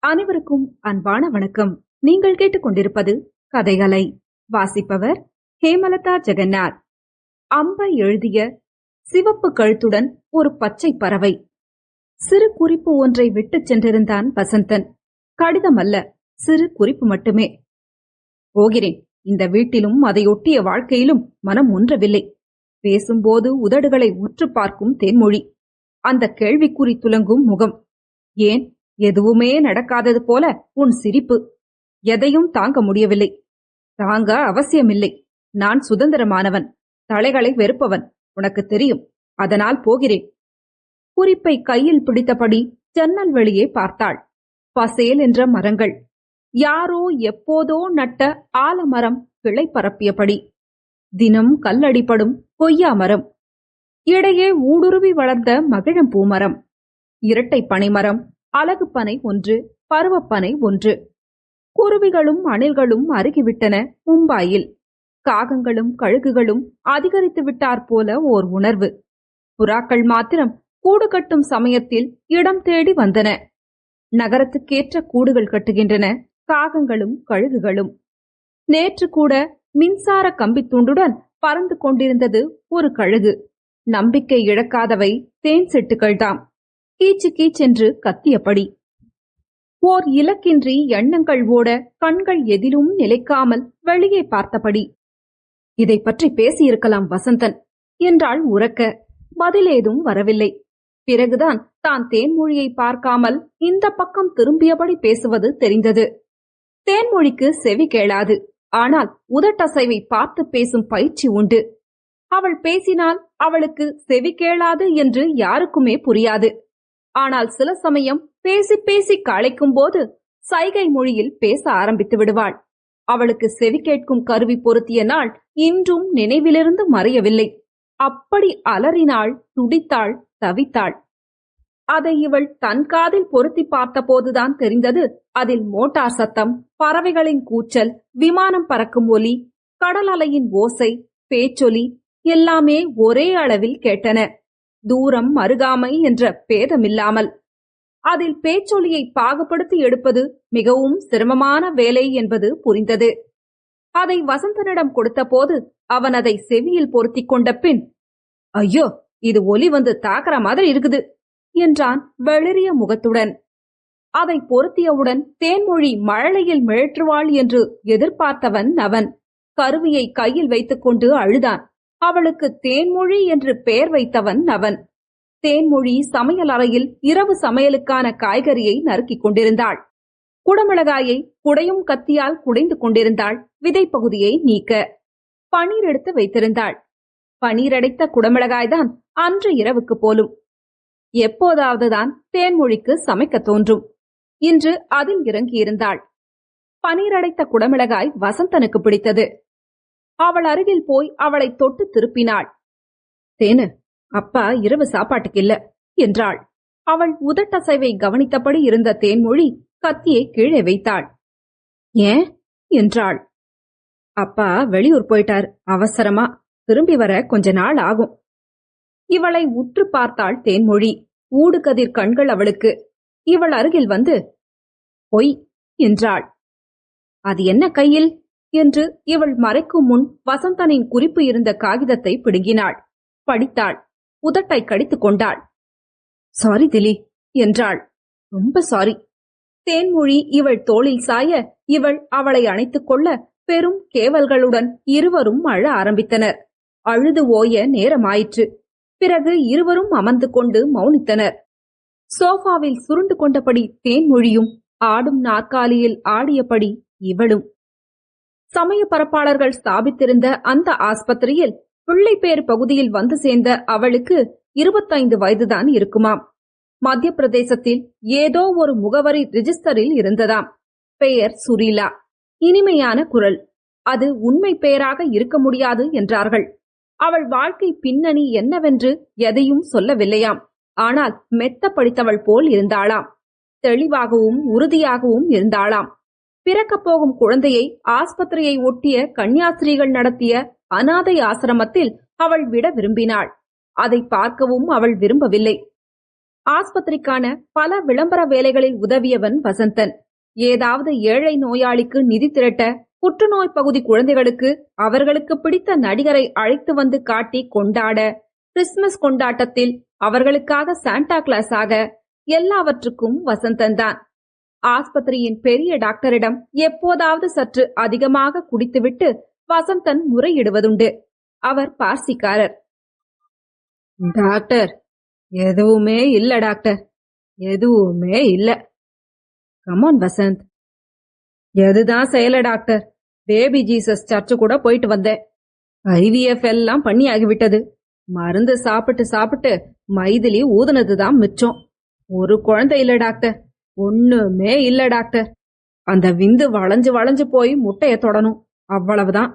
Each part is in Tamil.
அனைவருக்கும் அன்பான வணக்கம். நீங்கள் கேட்டுக்கொண்டிருப்பது கதைகளை. வாசிப்பவர் ஹேமலதா ஜெகநாத். அம்பை எழுதிய சிவப்பு கழுத்துடன் ஒரு பச்சை பறவை. சிறு குறிப்பு ஒன்றை விட்டுச் சென்றிருந்தான் வசந்தன். கடிதம் அல்ல, சிறு குறிப்பு மட்டுமே. போகிறேன். இந்த வீட்டிலும் அதையொட்டிய வாழ்க்கையிலும் மனம் ஒன்றவில்லை. பேசும்போது உதடுகளை உற்று பார்க்கும் தேன்மொழி. அந்த கேள்விக்குறி துலங்கும் முகம். ஏன் எதுவுமே நடக்காதது போல உன் சிரிப்பு. எதையும் தாங்க முடியவில்லை. தாங்க அவசியமில்லை. நான் சுதந்திரமானவன், தலைகளை வெறுப்பவன், உனக்கு தெரியும். அதனால் போகிறேன். குறிப்பை கையில் பிடித்தபடி ஜன்னல் வெளியே பார்த்தாள். பசேல் என்ற மரங்கள். யாரோ எப்போதோ நட்ட ஆலமரம் கிளை பரப்பியபடி. தினம் கல்லடிப்படும் கொய்யா மரம். இடையே ஊடுருவி வளர்ந்த மகிழம்பூ மரம். இரட்டை பனைமரம், அலகு பனை ஒன்று, பருவப்பனை ஒன்று. குருவிகளும் அணில்களும் அருகிவிட்டன மும்பாயில். காகங்களும் கழுகுகளும் அதிகரித்து விட்டார் போல ஓர் உணர்வு. புறாக்கள் மாத்திரம் கூடு கட்டும் சமயத்தில் இடம் தேடி வந்தன. நகரத்துக்கேற்ற கூடுகள் கட்டுகின்றன காகங்களும் கழுகுகளும். நேற்று கூட மின்சார கம்பித்துண்டுடன் பறந்து கொண்டிருந்தது ஒரு கழுகு. நம்பிக்கை இழக்காதவை தேன் சிட்டுகள்தாம். கீச்சு கீச்சென்று கத்தியபடி. ஓர் இலக்கின்றி எண்ணங்கள் ஓட கண்கள் எதிலும் நிலைக்காமல் வெளியே பார்த்தபடி. இதை பற்றி பேசியிருக்கலாம் வசந்தன் என்றாள் உரக்க. பதிலேதும் வரவில்லை. பிறகுதான் தான் தேன்மொழியை பார்க்காமல் இந்த பக்கம் திரும்பியபடி பேசுவது தெரிந்தது. தேன்மொழிக்கு செவி கேளாது. ஆனால் உதட்டசைவை பார்த்து பேசும் பயிற்சி உண்டு. அவள் பேசினால் அவளுக்கு செவி கேளாது என்று யாருக்குமே புரியாது. ஆனால் சில சமயம் பேசி பேசி களைக்கும் போது சைகை மொழியில் பேச ஆரம்பித்து விடுவாள். அவளுக்கு செவி கேட்கும் கருவி பொருத்திய நாள் இன்றும் நினைவிலிருந்து மறையவில்லை. அப்படி அலறினாள், துடித்தாள், தவித்தாள். அதை இவள் தன் காதில் பொருத்தி பார்த்த போதுதான் தெரிந்தது. அதில் மோட்டார் சத்தம், பறவைகளின் கூச்சல், விமானம் பறக்கும் ஒலி, கடல் அலையின் ஓசை, பேச்சொலி எல்லாமே ஒரே அளவில் கேட்டன. தூரம் அருகாமை என்ற பேதமில்லாமல். அதில் பேச்சொலியை பாகுபடுத்தி எடுப்பது மிகவும் சிரமமான வேலை என்பது புரிந்தது. அதை வசந்தனிடம் கொடுத்த போது அவன் அதை செவியில் பொருத்திக் கொண்ட பின், ஐயோ, இது ஒலி வந்து தாக்குற மாதிரி இருக்குது என்றான் வெளிரிய முகத்துடன். அதை பொருத்தியவுடன் தேன்மொழி மழலையில் மிழற்றுவாள் என்று எதிர்பார்த்தவன் அவன். கருவியை கையில் வைத்துக் கொண்டு அழுதான். அவளுக்கு தேன்மொழி என்று பெயர் வைத்தவன் அவன். தேன்மொழி சமையல் அறையில் இரவு சமையலுக்கான காய்கறியை நறுக்கிக் கொண்டிருந்தாள். குடமிளகாயை குடையும் கத்தியால் குடைந்து கொண்டிருந்தாள். விதை பகுதியை நீக்க பனீர் எடுத்து வைத்திருந்தாள். பனீரடைத்த குடமிளகாய்தான் அன்று இரவுக்கு போலும். எப்போதாவதுதான் தேன்மொழிக்கு சமைக்க தோன்றும். இன்று அதில் இறங்கியிருந்தாள். பனீரடைத்த குடமிளகாய் வசந்தனுக்கு பிடித்தது. அவள் அருகில் போய் அவளை தொட்டு திருப்பினாள். தேனு, அப்பா இரவு சாப்பாட்டுக்கு இல்ல என்றாள். அவள் உதட்டசைவை கவனித்தபடி இருந்த தேன்மொழி கத்தியை கீழே வைத்தாள். ஏன் என்றாள். அப்பா வெளியூர் போயிட்டார், அவசரமா. திரும்பி வர கொஞ்ச நாள் ஆகும். இவளை உற்று பார்த்தாள் தேன்மொழி. ஊடுகதிர் கண்கள் அவளுக்கு. இவள் அருகில் வந்து பொய் என்றாள். அது என்ன கையில் என்று இவள் மறைக்கும் முன் வசந்தனின் குறிப்பு இருந்த காகிதத்தை பிடுங்கினாள். படித்தாள். உதட்டை கடித்துக் கொண்டாள். சாரி திலி என்றாள். ரொம்ப சாரி. தேன்மொழி இவள் தோளில் சாய இவள் அவளை அணைத்துக் கொள்ள பெரும் கேவல்களுடன் இருவரும் அழ ஆரம்பித்தனர். அழுது ஓய நேரமாயிற்று. பிறகு இருவரும் அமர்ந்து கொண்டு மௌனித்தனர். சோஃபாவில் சுருண்டு கொண்டபடி தேன்மொழியும் ஆடும் நாற்காலியில் ஆடியபடி இவளும். சமய பரப்பாளர்கள் ஸ்தாபித்திருந்த அந்த ஆஸ்பத்திரியில் பிள்ளைப்பேறு பகுதியில் வந்து சேர்ந்த அவளுக்கு 25 வயதுதான் இருக்குமாம். மத்திய பிரதேசத்தில் ஏதோ ஒரு முகவரி ரிஜிஸ்டரில் இருந்ததாம். பெயர் சுரீலா. இனிமையான குரல். அது உண்மை பெயராக இருக்க முடியாது என்றார்கள். அவள் வாழ்க்கை பின்னணி என்னவென்று எதையும் சொல்லவில்லையாம். ஆனால் மெத்த படித்தவள் போல் இருந்தாளாம். தெளிவாகவும் உறுதியாகவும் இருந்தாளாம். பிறக்கப் போகும் குழந்தையை ஆஸ்பத்திரியை ஒட்டிய கன்னியாஸ்திரிகள் நடத்திய அனாதை ஆசிரமத்தில் அவள் விட விரும்பினாள். அதை பார்க்கவும் அவள் விரும்பவில்லை. ஆஸ்பத்திரிக்கான பல விளம்பர வேலைகளில் உதவியவன் வசந்தன். ஏதாவது ஏழை நோயாளிக்கு நிதி திரட்ட, புற்றுநோய் பகுதி குழந்தைகளுக்கு அவர்களுக்கு பிடித்த நடிகரை அழைத்து வந்து காட்டி கொண்டாட, கிறிஸ்துமஸ் கொண்டாட்டத்தில் அவர்களுக்காக சாண்டா கிளாஸ் ஆக, எல்லாவற்றுக்கும் வசந்தன் தான். ஆஸ்பத்திரியின் பெரிய டாக்டரிடம் எப்போதாவது சற்று அதிகமாக குடித்துவிட்டு வசந்தன் முறையிடுவதுண்டு. அவர் பார்சிக்காரர். டாக்டர், எதுவுமே இல்ல டாக்டர், எதுவுமே இல்ல. கமான் வசந்த். எதுதான் செய்யல டாக்டர், பேபி ஜீசஸ் சர்ச்சு கூட போயிட்டு வந்தேன். IVF எல்லாம் பண்ணி ஆகிவிட்டது. மருந்து சாப்பிட்டு சாப்பிட்டு மைதிலி ஊதுனதுதான் மிச்சம். ஒரு குழந்தை இல்ல டாக்டர், ஒண்ணுமே இல்ல டாக்டர். அந்த விந்து வளைஞ்சு வளைஞ்சு போய் முட்டைய தொடணும், அவ்வளவுதான்.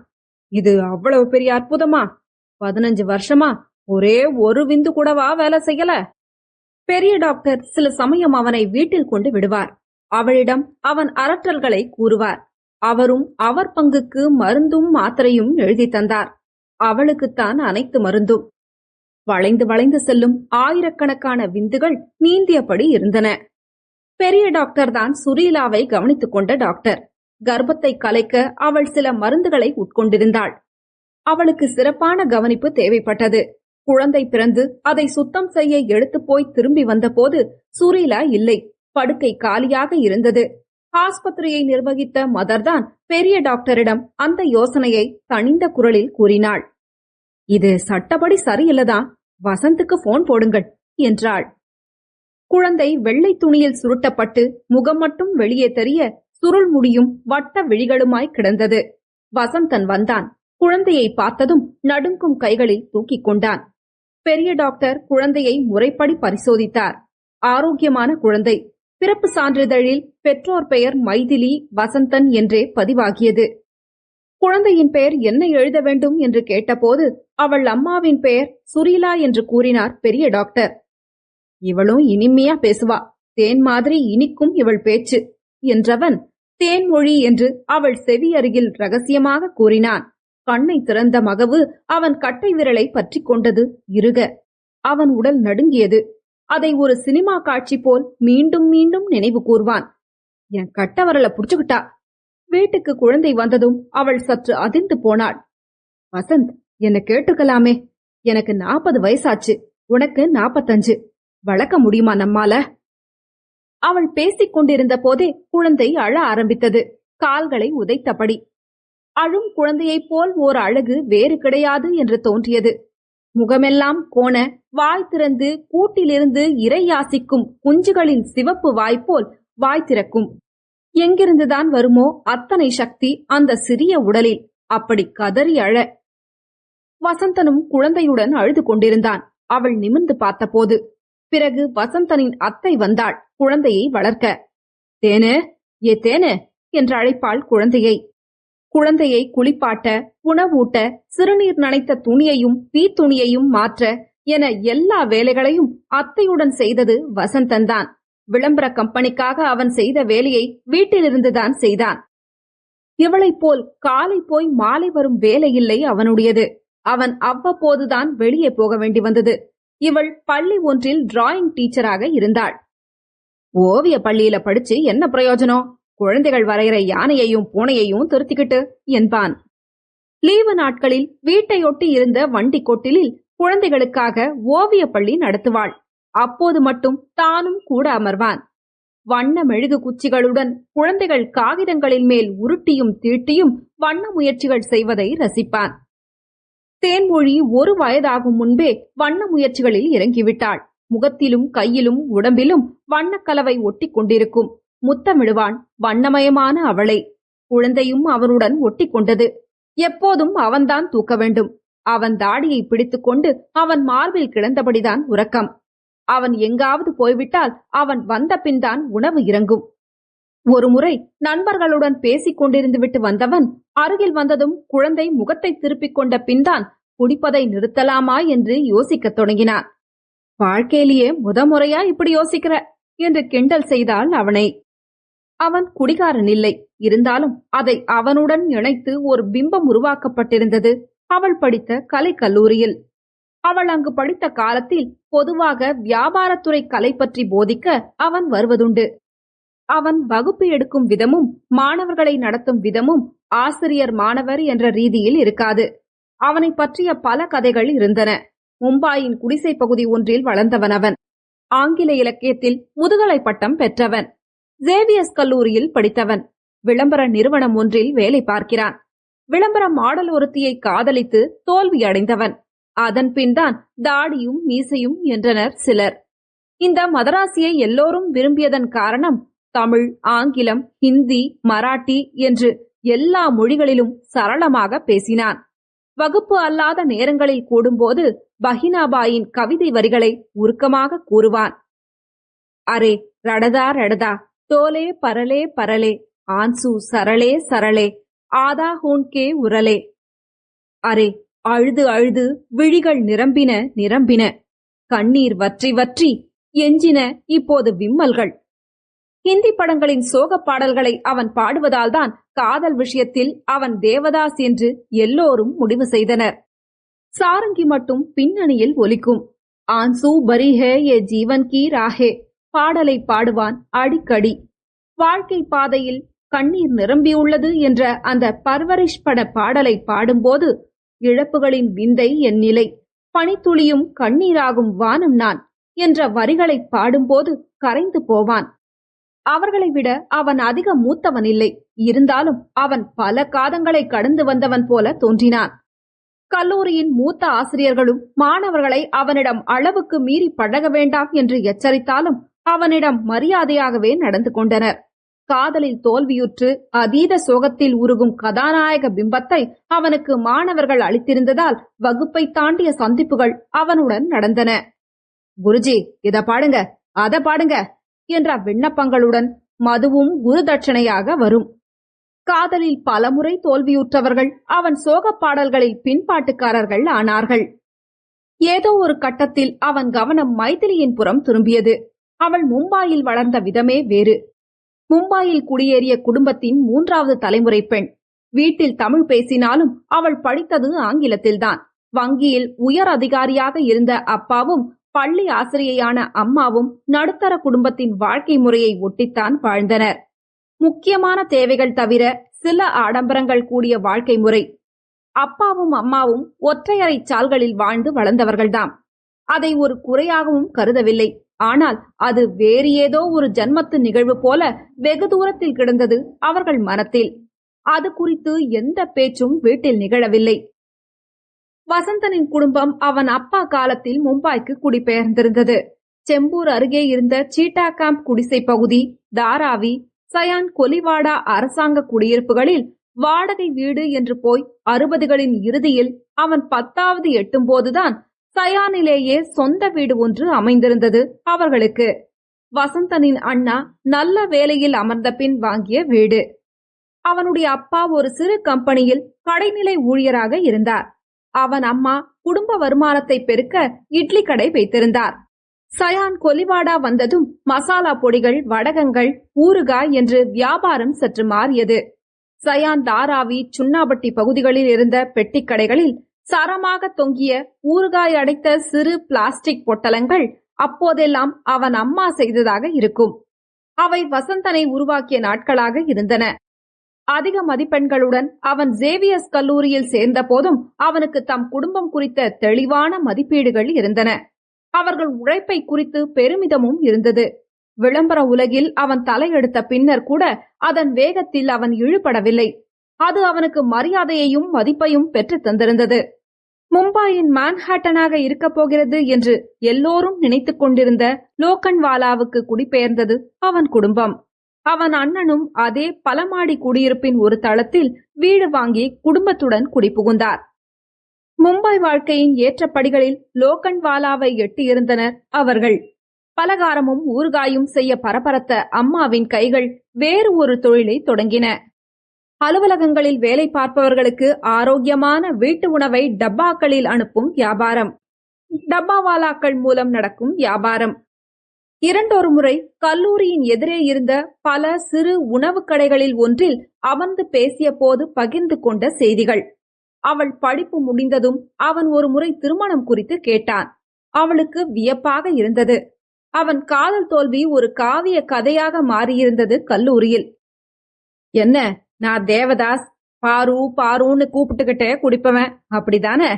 இது அவ்வளவு பெரிய அற்புதமா? 15 வருஷமா ஒரே ஒரு விந்து கூடவா வேலை செய்யல? பெரிய டாக்டர் சில சமயம் அவனை வீட்டில் கொண்டு விடுவார். அவளிடம் அவன் அரற்றல்களை கூறுவார். அவரும் அவர் பங்குக்கு மருந்தும் மாத்திரையும் எழுதி தந்தார். அவளுக்குத்தான் அனைத்து மருந்தும். வளைந்து வளைந்து செல்லும் ஆயிரக்கணக்கான விந்துகள் நீந்தியபடி இருந்தன. பெரிய டாக்டர் தான் சுரீலாவை கவனித்துக் கொண்ட டாக்டர். கர்ப்பத்தை கலைக்க அவள் சில மருந்துகளை உட்கொண்டிருந்தாள். அவளுக்கு சிறப்பான கவனிப்பு தேவைப்பட்டது. குழந்தை பிறந்து அதை சுத்தம் செய்ய எடுத்து போய் திரும்பி வந்தபோது சுரீலா இல்லை, படுக்கை காலியாக இருந்தது. ஆஸ்பத்திரியை நிர்வகித்த மதர்தான் பெரிய டாக்டரிடம் அந்த யோசனையை தணிந்த குரலில் கூறினாள். இது சட்டப்படி சரியில்லதான், வசந்துக்கு போன் போடுங்கள் என்றாள். குழந்தை வெள்ளை துணியில் சுருட்டப்பட்டு முகம் மட்டும் வெளியே தெரிய சுருள் முடியும் வட்ட விழிகளுமாய் கிடந்தது. வசந்தன் வந்தான். குழந்தையை பார்த்ததும் நடுங்கும் கைகளில் தூக்கிக் கொண்டான். பெரிய டாக்டர் குழந்தையை முறைப்படி பரிசோதித்தார். ஆரோக்கியமான குழந்தை. பிறப்பு சான்றிதழில் பெற்றோர் பெயர் மைதிலி வசந்தன் என்றே பதிவாகியது. குழந்தையின் பெயர் என்ன எழுத வேண்டும் என்று கேட்டபோது அவள் அம்மாவின் பெயர் சுரீலா என்று கூறினார் பெரிய டாக்டர். இவளும் இனிமையா பேசுவா, தேன் மாதிரி இனிக்கும் இவள் பேச்சு என்றவன் தேன்மொழி என்று அவள் செவி அருகில் ரகசியமாக கூறினான். கண்ணை திறந்த மகவு அவன் கட்டை விரலை பற்றி கொண்டது இறுக. அவன் உடல் நடுங்கியது. அதை ஒரு சினிமா காட்சி போல் மீண்டும் மீண்டும் நினைவு கூர்வான். என் கட்ட விரலை புடிச்சுக்கிட்டா. வீட்டுக்கு குழந்தை வந்ததும் அவள் சற்று அதிர்ந்து போனாள். வசந்த், என்ன கேட்டுக்கலாமே, எனக்கு 40 வயசாச்சு, உனக்கு 45. வளர்க்க முடியுமா நம்மால? அவள் பேசிக் கொண்டிருந்த போதே குழந்தை அழ ஆரம்பித்தது, கால்களை உதைத்தபடி. அழும் குழந்தையைப் போல் ஓர் அழகு வேறு கிடையாது என்று தோன்றியது. முகமெல்லாம் கோண, வாய் திறந்து கூட்டிலிருந்து இறை யாசிக்கும் குஞ்சுகளின் சிவப்பு வாய்ப்போல் வாய் திறக்கும். எங்கிருந்துதான் வருமோ அத்தனை சக்தி அந்த சிறிய உடலில். அப்படி கதறி அழ. வசந்தனும் குழந்தையுடன் அழுது கொண்டிருந்தான். அவள் நிமிர்ந்து பார்த்தபோது. பிறகு வசந்தனின் அத்தை வந்தாள் குழந்தையை வளர்க்க. தேனு, ஏ தேனு என்று அழைப்பாள் குழந்தையை. குழந்தையை குளிப்பாட்ட, உணவூட்ட, சிறுநீர் நனைத்த துணியையும் பீத்துணியையும் மாற்ற என எல்லா வேலைகளையும் அத்தையுடன் செய்தது வசந்தன்தான். விளம்பர கம்பெனிக்காக அவன் செய்த வேலையை வீட்டிலிருந்துதான் செய்தான். இவளைப் போல் காலை போய் மாலை வரும் வேலையில்லை அவனுடையது. அவன் அவ்வப்போதுதான் வெளியே போக வேண்டி வந்தது. இவள் பள்ளி ஒன்றில் டிராயிங் டீச்சராக இருந்தாள். ஓவிய பள்ளியில படிச்சு என்ன பிரயோஜனம், குழந்தைகள் வரைகிற யானையையும் பூனையையும் திருத்திக்கிட்டு என்பான். லீவு நாட்களில் வீட்டையொட்டி இருந்த வண்டி கொட்டிலில் குழந்தைகளுக்காக ஓவிய பள்ளி நடத்துவாள். அப்போது மட்டும் தானும் கூட அமர்வான். வண்ண மெழுகு குச்சிகளுடன் குழந்தைகள் காகிதங்களின் மேல் உருட்டியும் தீட்டியும் வண்ண முயற்சிகள் செய்வதை ரசிப்பான். தேன்மொழி 1 வயதாகும் முன்பே வண்ண முயற்சிகளில் இறங்கிவிட்டாள். முகத்திலும் கையிலும் உடம்பிலும் வண்ணக்கலவை ஒட்டி கொண்டிருக்கும். முத்தமிடுவான் வண்ணமயமான அவளை. குழந்தையும் அவனுடன் ஒட்டி கொண்டது. எப்போதும் அவன்தான் தூக்க வேண்டும். அவன் தாடியை பிடித்துக்கொண்டு அவன் மார்பில் கிடந்தபடிதான் உறக்கம். அவன் எங்காவது போய்விட்டால் அவன் வந்த பின்தான் உணவு இறங்கும். ஒருமுறை நண்பர்களுடன் பேசிக் கொண்டிருந்து விட்டு வந்தவன் அருகில் வந்ததும் குழந்தை முகத்தை திருப்பிக் கொண்ட பின்தான் குடிப்பதை நிறுத்தலாமா என்று யோசிக்கத் தொடங்கினான். வாழ்க்கையிலேயே முறையா இப்படி யோசிக்கிற என்று கிண்டல் செய்தாள் அவனை. அவன் குடிகாரன் இல்லை. இருந்தாலும் அதை அவனுடன் இணைத்து ஒரு பிம்பம் உருவாக்கப்பட்டிருந்தது அவள் படித்த கலை கல்லூரியில். அவள் அங்கு படித்த காலத்தில் பொதுவாக வியாபாரத்துறை கலை பற்றி போதிக்க அவன் வருவதுண்டு. அவன் வகுப்பு எடுக்கும் விதமும் மாணவர்களை நடத்தும் விதமும் ஆசிரியர் மாணவர் என்ற ரீதியில் இருக்காது. அவனை பற்றிய பல கதைகள் இருந்தன. மும்பாயின் குடிசை பகுதி ஒன்றில் வளர்ந்தவன் அவன். ஆங்கில இலக்கியத்தில் முதுகலை பட்டம் பெற்றவன். சேவியர்ஸ் கல்லூரியில் படித்தவன். விளம்பர நிறுவனம் ஒன்றில் வேலை பார்க்கிறான். விளம்பர மாடல் ஒருத்தியை காதலித்து தோல்வி அடைந்தவன். அதன் பின்தான் தாடியும் மீசையும் என்றனர் சிலர். இந்த மதராசியை எல்லோரும் விரும்பியதன் காரணம் தமிழ், ஆங்கிலம், ஹிந்தி, மராட்டி என்று எல்லா மொழிகளிலும் சரளமாக பேசினான். வகுப்பு அல்லாத நேரங்களில் கூடும்போது பஹினாபாயின் கவிதை வரிகளை உருக்கமாக கூறுவான். அரே ரடதா ரடதா, தோலே பரலே பரலே, ஆன்சு சரளே சரளே, ஆதா ஹூன்கே உரலே. அரே அழுது அழுது விழிகள் நிரம்பின நிரம்பின, கண்ணீர் வற்றி வற்றி எஞ்சின இப்போது விம்மல்கள். ஹிந்தி படங்களின் சோக பாடல்களை அவன் பாடுவதால்தான் காதல் விஷயத்தில் அவன் தேவதாஸ் என்று எல்லோரும் முடிவு செய்தனர். சாரங்கி மட்டும் பின்னணியில் ஒலிக்கும். ஆன்சூ பரி ஹே ஏ ஜீவன் கி ராஹே பாடலை பாடுவான் அடிக்கடி. வாழ்க்கை பாதையில் கண்ணீர் நிரம்பியுள்ளது என்ற அந்த பர்வரிஷ் பட பாடலை பாடும்போது இழப்புகளின் விந்தை என் நிலை, பனித்துளியும் கண்ணீராகும் வானம் நான் என்ற வரிகளை பாடும்போது கரைந்து போவான். அவர்களை விட அவன் அதிக மூத்தவன் இல்லை. இருந்தாலும் அவன் பல காதங்களை கடந்து வந்தவன் போல தோன்றினான். கல்லூரியின் மூத்த ஆசிரியர்களும் மாணவர்களை அவனிடம் அளவுக்கு மீறி பழக வேண்டாம் என்று எச்சரித்தாலும் அவனிடம் மரியாதையாகவே நடந்து கொண்டனர். காதலில் தோல்வியுற்று அதீத சோகத்தில் உருகும் கதாநாயக பிம்பத்தை அவனுக்கு மாணவர்கள் அளித்திருந்ததால் வகுப்பை தாண்டிய சந்திப்புகள் அவனுடன் நடந்தன. குருஜி, இத பாடுங்க, அத பாடுங்க என்ற விண்ணப்பங்களுடன் மதுவும் குரு தட்சணையாக வரும். காதலில் பலமுறை தோல்வியுற்றவர்கள் அவன் சோக பாடல்களில் பின்பாட்டுக்காரர்கள் ஆனார்கள். ஏதோ ஒரு கட்டத்தில் அவன் கவனம் மைதிலியின் புறம் திரும்பியது. அவள் மும்பாயில் வளர்ந்த விதமே வேறு. மும்பாயில் குடியேறிய குடும்பத்தின் 3வது தலைமுறை பெண். வீட்டில் தமிழ் பேசினாலும் அவள் படித்தது ஆங்கிலத்தில்தான். வங்கியில் உயர் அதிகாரியாக இருந்த அப்பாவும் பள்ளி ஆசிரியையான அம்மாவும் நடுத்தர குடும்பத்தின் வாழ்க்கை முறையை ஒட்டித்தான் வாழ்ந்தனர். முக்கியமான தேவைகள் தவிர சில ஆடம்பரங்கள் கூடிய வாழ்க்கை முறை. அப்பாவும் அம்மாவும் ஒற்றையறை சால்களில் வாழ்ந்து வளர்ந்தவர்கள்தாம். அதை ஒரு குறையாகவும் கருதவில்லை. ஆனால் அது வேறு ஏதோ ஒரு ஜன்மத்து நிகழ்வு போல வெகு தூரத்தில் கிடந்தது அவர்கள் மனத்தில். அது குறித்து எந்த பேச்சும் வீட்டில் நிகழவில்லை. வசந்தனின் குடும்பம் அவன் அப்பா காலத்தில் மும்பாய்க்கு குடிபெயர்ந்திருந்தது. செம்பூர் அருகே இருந்த சீட்டா கேம்ப் குடிசை பகுதி, தாராவி, சயான் கொலிவாடா அரசாங்க குடியிருப்புகளில் வாடகை வீடு என்று போய் 60களின் இறுதியில் அவன் 10வது எட்டும்போதுதான் சயானிலேயே சொந்த வீடு ஒன்று அமைந்திருந்தது அவர்களுக்கு. வசந்தனின் அண்ணா நல்ல வேலையில் அமர்ந்த பின் வாங்கிய வீடு. அவனுடைய அப்பா ஒரு சிறு கம்பெனியில் கடைநிலை ஊழியராக இருந்தார். அவன் அம்மா குடும்ப வருமானத்தை பெருக்க இட்லி கடை வைத்திருந்தார். சயான் கொலிவாடா வந்ததும் மசாலா பொடிகள், வடகங்கள், ஊறுகாய் என்று வியாபாரம் சற்று மாறியது. சயான், தாராவி, சுண்ணாபட்டி பகுதிகளில் இருந்த பெட்டிக்கடைகளில் சரமாக தொங்கிய ஊறுகாய் அடைத்த சிறு பிளாஸ்டிக் பொட்டலங்கள் அப்போதெல்லாம் அவன் அம்மா செய்ததாக இருக்கும். அவை வசந்தனை உருவாக்கிய நாட்களாக இருந்தன. அதிக மதிப்பெண்களுடன் அவன் சேவியர்ஸ் கல்லூரியில் சேர்ந்த போதும் அவனுக்கு தம் குடும்பம் குறித்த தெளிவான மதிப்பீடுகள் இருந்தன. அவர்கள் உழைப்பை குறித்து பெருமிதமும் இருந்தது. விளம்பர உலகில் அவன் தலையெடுத்த பின்னர் கூட அதன் வேகத்தில் அவன் இழுபடவில்லை. அது அவனுக்கு மரியாதையையும் மதிப்பையும் பெற்று தந்திருந்தது. மும்பாயின் மான்ஹாட்டனாக இருக்கப் போகிறது என்று எல்லோரும் நினைத்துக் கொண்டிருந்த லோக்கன்வாலாவுக்கு குடிபெயர்ந்தது அவன் குடும்பம். அவன் அண்ணனும் அதே பலமாடி குடியிருப்பின் ஒரு தளத்தில் வீடு வாங்கி குடும்பத்துடன் குடிபுகுந்தார். மும்பை வாழ்க்கையின் ஏற்றப்படிகளில் லோக்கன்வாலாவை எட்டியிருந்தனர் அவர்கள். பலகாரமும் ஊறுகாயும் செய்ய பரபரத்த அம்மாவின் கைகள் வேறு ஒரு தொழிலை தொடங்கின. அலுவலகங்களில் வேலை பார்ப்பவர்களுக்கு ஆரோக்கியமான வீட்டு உணவை டப்பாக்களில் அனுப்பும் வியாபாரம். டப்பாவாலாக்கள் மூலம் நடக்கும் வியாபாரம். 2 முறை கல்லூரியின் எதிரே இருந்த பல சிறு உணவு கடைகளில் ஒன்றில் அமர்ந்து பேசிய போது பகிர்ந்து கொண்ட செய்திகள். அவள் படிப்பு முடிந்ததும் அவன் ஒரு முறை திருமணம் குறித்து கேட்டான். அவளுக்கு வியப்பாக இருந்தது. அவன் காதல் தோல்வி ஒரு காவிய கதையாக மாறியிருந்தது கல்லூரியில். என்ன, நான் தேவதாஸ், பாரு பாருன்னு கூப்பிட்டுக்கிட்டே குடிப்பவன் அப்படிதானே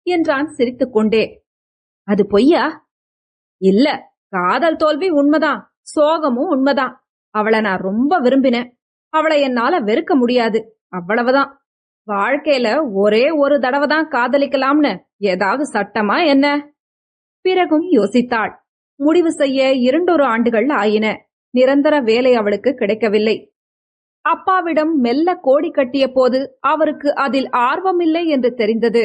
என்றான் சிரித்துக்கொண்டே. அது பொய்யா? இல்ல, காதல் தோல்வி உண்மைதான், சோகமும் உண்மைதான். அவளை நான் ரொம்ப விரும்பினேன். அவளை என்னால வெறுக்க முடியாது, அவ்வளவுதான். வாழ்க்கையில ஒரே ஒரு தடவை தான் காதலிக்கலாம்னு ஏதாவது சட்டமா என்ன? பிறகும் யோசித்தாள். முடிவு செய்ய 2 ஆண்டுகள் ஆயின. நிரந்தர வேலை அவளுக்கு கிடைக்கவில்லை. அப்பாவிடம் மெல்ல கோடி கட்டிய போது அவருக்கு அதில் ஆர்வமில்லை என்று தெரிந்தது.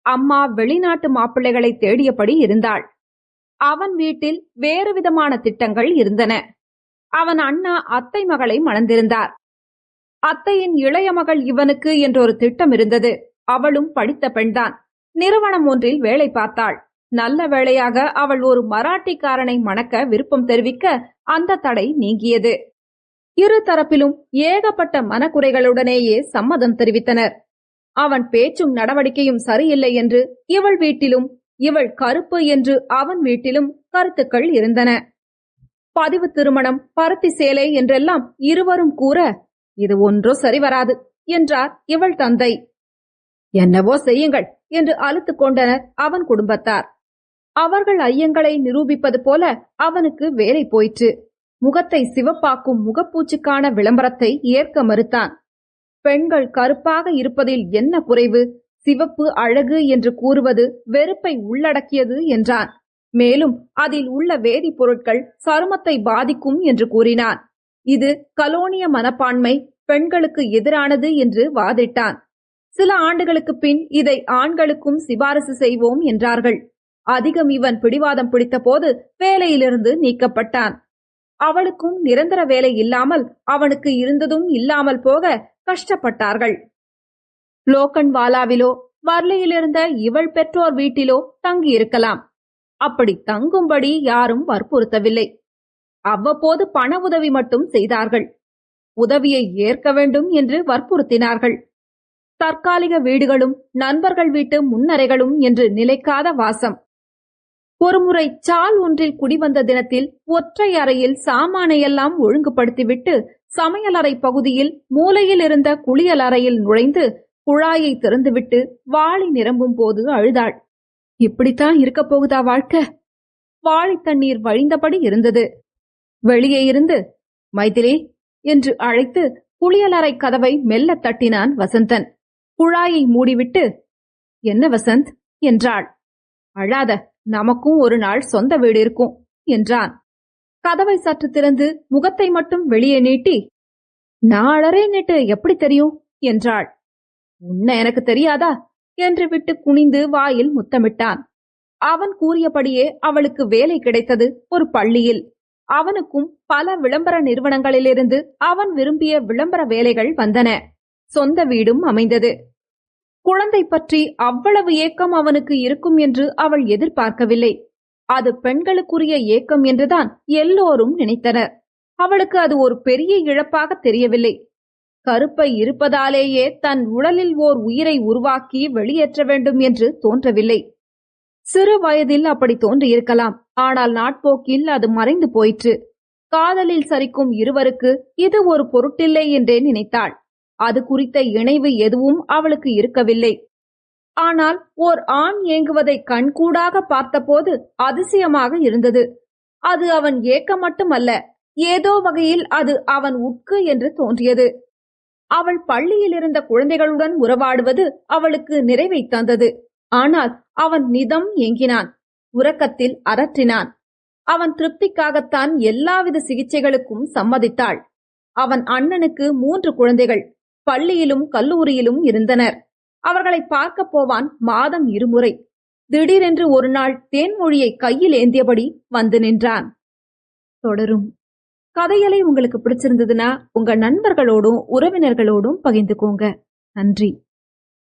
அம்மா வெளிநாட்டு மாப்பிள்ளைகளை தேடியபடி இருந்தாள். அவன் வீட்டில் வேறு விதமான திட்டங்கள் இருந்தன. அவன் அண்ணா அத்தை மகளை மணந்திருந்தார். அத்தையின் இளைய மகள் இவனுக்கு என்றொரு திட்டம் இருந்தது. அவளும் படித்த பெண்தான். நிறுவனம் ஒன்றில் வேலை பார்த்தாள். நல்ல வேளையாக அவள் ஒரு மராட்டிக்காரனை மணக்க விருப்பம் தெரிவிக்க அந்த தடை நீங்கியது. இரு தரப்பிலும் ஏகப்பட்ட மனக்குறைகளுடனேயே சம்மதம் தெரிவித்தனர். அவன் பேச்சும் நடவடிக்கையும் சரியில்லை என்று இவள் வீட்டிலும், இவள் கருப்பு என்று அவன் வீட்டிலும் கருத்துக்கள் இருந்தன. பதிவு திருமணம், பருத்தி சேலை என்றெல்லாம் இருவரும் கூற, இது ஒன்றும் சரிவராது என்றார் இவள் தந்தை. என்னவோ செய்யுங்கள் என்று அலுத்துக் கொண்டனர் அவன் குடும்பத்தார். அவர்கள் ஐயங்களை நிரூபிப்பது போல அவனுக்கு வேலை போயிற்று. முகத்தை சிவப்பாக்கும் முகப்பூச்சுக்கான விளம்பரத்தை ஏற்க மறுத்தான். பெண்கள் கருப்பாக இருப்பதில் என்ன குறைவு, சிவப்பு அழகு என்று கூறுவது வெறுப்பை உள்ளடக்கியது என்றான். மேலும் அதில் உள்ள வேதிப்பொருட்கள் சருமத்தை பாதிக்கும் என்று கூறினான். இது கலோனிய மனப்பான்மை, பெண்களுக்கு எதிரானது என்று வாதிட்டான். சில ஆண்டுகளுக்கு பின் இதை ஆண்களுக்கும் சிபாரிசு செய்வோம் என்றார்கள். அதிகம் இவன் பிடிவாதம் பிடித்த போது வேலையிலிருந்து நீக்கப்பட்டான். அவளுக்கும் நிரந்தர வேலை இல்லாமல் அவனுக்கு இருந்ததும் இல்லாமல் போக கஷ்டப்பட்டார்கள். லோக்கன்வாலாவிலோ வர்லியிலிருந்த இவள் பெற்றோர் வீட்டிலோ தங்கியிருக்கலாம். அப்படி தங்கும்படி யாரும் வற்புறுத்தவில்லை. அவ்வப்போது பண உதவி மட்டும் செய்தார்கள். உதவியை ஏற்க வேண்டும் என்று வற்புறுத்தினார்கள். தற்காலிக வீடுகளும் நண்பர்கள் வீட்டு முன்னறைகளும் என்று நிலைக்காத வாசம். ஒருமுறை சால் ஒன்றில் குடிவந்த தினத்தில் ஒற்றை அறையில் சாமானையெல்லாம் ஒழுங்குபடுத்திவிட்டு சமையலறை பகுதியில் மூலையில் இருந்த குளியல் அறையில் நுழைந்து குழாயை திறந்துவிட்டு வாளி நிரம்பும் போது அழுதாள். இப்படித்தான் இருக்க போகுதா வாழ்க்கை? வாளி தண்ணீர் வழிந்தபடி இருந்தது. வெளியே இருந்து மைதிலி என்று அழைத்து குளியலறை கதவை மெல்ல தட்டினான் வசந்தன். குழாயை மூடிவிட்டு, என்ன வசந்த் என்றாள். அழாத, நமக்கும் ஒரு நாள் சொந்த வீடு இருக்கும் என்றான். கதவை சற்று திறந்து முகத்தை மட்டும் வெளியே நீட்டி, நான் அழறேன்னுட்டு எப்படி தெரியும் என்றாள். உன்னை எனக்கு தெரியாதா என்று விட்டு குனிந்து வாயில் முத்தமிட்டான். அவன் கூறியபடியே அவளுக்கு வேலை கிடைத்தது ஒரு பள்ளியில். அவனுக்கும் பல விளம்பர நிறுவனங்களிலிருந்து அவன் விரும்பிய விளம்பர வேலைகள் வந்தன. சொந்த வீடும் அமைந்தது. குழந்தை பற்றி அவ்வளவு ஏக்கம் அவனுக்கு இருக்கும் என்று அவள் எதிர்பார்க்கவில்லை. அது பெண்களுக்குரிய ஏக்கம் என்றுதான் எல்லோரும் நினைத்தனர். அவளுக்கு அது ஒரு பெரிய இழப்பாக தெரியவில்லை. கருப்பை இருப்பதாலேயே தன் உடலில் ஓர் உயிரை உருவாக்கி வெளியேற்ற வேண்டும் என்று தோன்றவில்லை. சிறு வயதில் அப்படி தோன்றியிருக்கலாம். ஆனால் நாட்போக்கில் அது மறைந்து போயிற்று. காதலில் சரிக்கும் இருவருக்கு இது ஒரு பொருட்டில்லை என்றே நினைத்தாள். அது குறித்த இணைவு எதுவும் அவளுக்கு இருக்கவில்லை. ஆனால் ஓர் ஆண் ஏங்குவதை கண்கூடாக பார்த்தபோது அதிசயமாக இருந்தது. அது அவன் ஏக்கம் மட்டுமல்ல, ஏதோ வகையில் அது அவன் உட்கு என்று தோன்றியது. அவள் பள்ளியில் இருந்த குழந்தைகளுடன் உறவாடுவது அவளுக்கு நிறைவை தந்தது. ஆனால் அவன் நிதம் ஏங்கினான். உறக்கத்தில் அரற்றினான். அவன் திருப்திக்காகத்தான் எல்லாவித சிகிச்சைகளுக்கும் சம்மதித்தாள். அவன் அண்ணனுக்கு 3 குழந்தைகள் பள்ளியிலும் கல்லூரியிலும் இருந்தனர். அவர்களை பார்க்க போவான் மாதம் 2 முறை. திடீரென்று ஒரு நாள் தேன்மொழியை கையில் ஏந்தியபடி வந்து நின்றான். தொடரும். கதையலை உங்களுக்கு பிடிச்சிருந்ததுன்னா உங்க நண்பர்களோடும் உறவினர்களோடும் பகிர்ந்துக்கோங்க. நன்றி.